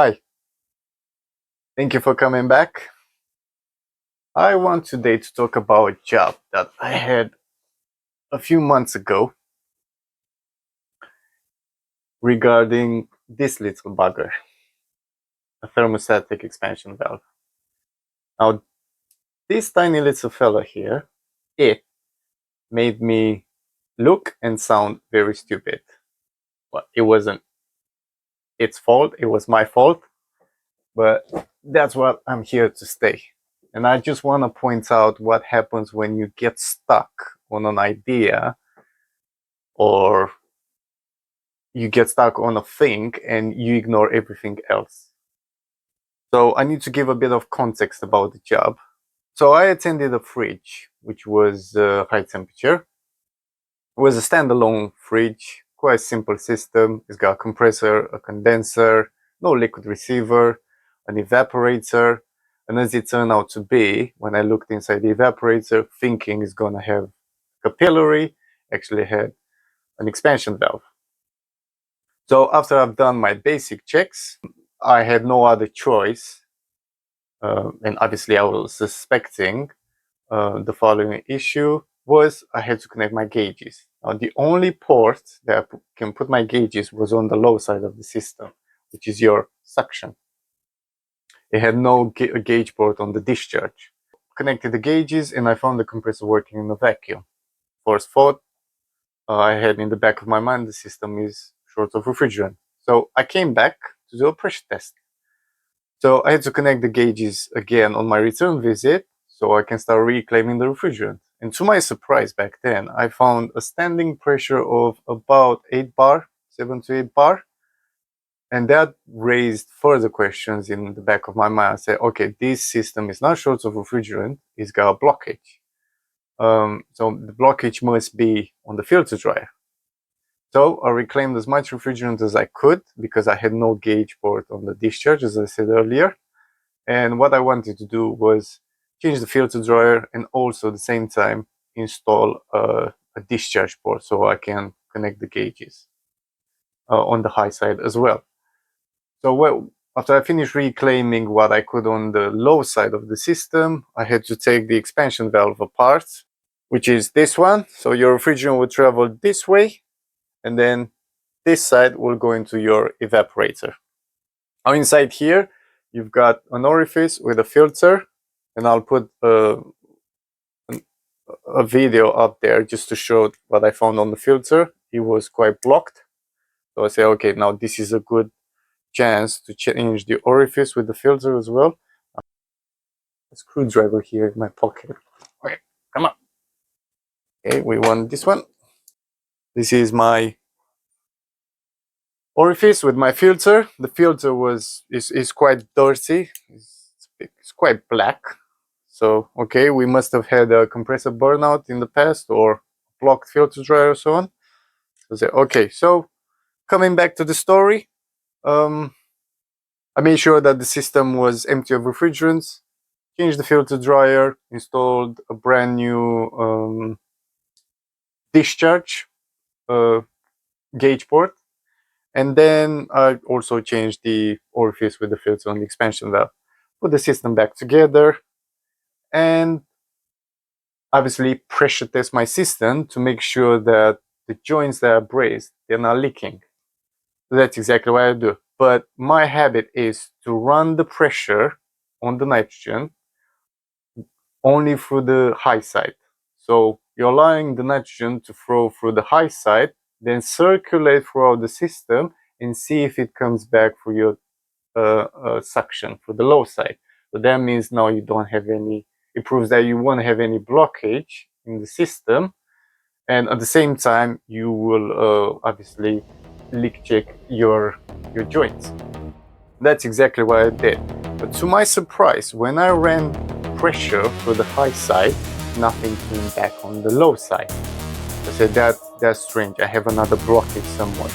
Hi, thank you for coming back. I want today to talk about a job that I had a few months ago regarding this little bugger, a thermostatic expansion valve. Now, this tiny little fella here, it made me look and sound very stupid. Well, it wasn't its fault, it was my fault, but that's what I'm here to stay. And I just want to point out what happens when you get stuck on an idea or you get stuck on a thing and you ignore everything else. So I need to give a bit of context about the job. So I attended a fridge, which was high temperature. It was a standalone fridge, quite simple system. It's got a compressor, a condenser, no liquid receiver, an evaporator. And as it turned out to be, when I looked inside the evaporator, thinking it's gonna have capillary, actually had an expansion valve. So after I've done my basic checks, I had no other choice. And obviously I was suspecting the following issue was I had to connect my gauges. Now the only port that I can put my gauges was on the low side of the system, which is your suction. It had no gauge port on the discharge. Connected the gauges and I found the compressor working in a vacuum. First thought I had in the back of my mind, the system is short of refrigerant. So I came back to do a pressure test. So I had to connect the gauges again on my return visit so I can start reclaiming the refrigerant. And to my surprise back then, I found a standing pressure of about 8 bar, 7 to 8 bar. And that raised further questions in the back of my mind. I said, okay, this system is not short of refrigerant, it's got a blockage. So the blockage must be on the filter dryer. So I reclaimed as much refrigerant as I could because I had no gauge port on the discharge, as I said earlier. And what I wanted to do was change the filter dryer and also at the same time install a discharge port so I can connect the gauges on the high side as well. So after I finished reclaiming what I could on the low side of the system, I had to take the expansion valve apart, which is this one. So your refrigerant will travel this way, and then this side will go into your evaporator. Now inside here, you've got an orifice with a filter, and I'll put a video up there just to show what I found on the filter. It was quite blocked. So I say, okay, now this is a good chance to change the orifice with the filter as well. A screwdriver here in my pocket. Okay, come on. Okay, we want this one. This is my orifice with my filter. The filter is quite dirty. It's quite black. So okay, we must have had a compressor burnout in the past or blocked filter dryer or so on. Okay, so coming back to the story, I made sure that the system was empty of refrigerants, changed the filter dryer, installed a brand new discharge gauge port, and then I also changed the orifice with the filter on the expansion valve. Put the system back together and obviously pressure test my system to make sure that the joints that are braced, they're not leaking. So that's exactly what I do. But my habit is to run the pressure on the nitrogen only through the high side. So you're allowing the nitrogen to flow through the high side, then circulate throughout the system and see if it comes back through your suction for the low side. So that means now you don't have any, it proves that you won't have any blockage in the system. And at the same time, you will obviously leak check your joints. That's exactly what I did. But to my surprise, when I ran pressure for the high side, nothing came back on the low side. I said, that's strange. I have another blockage somewhere.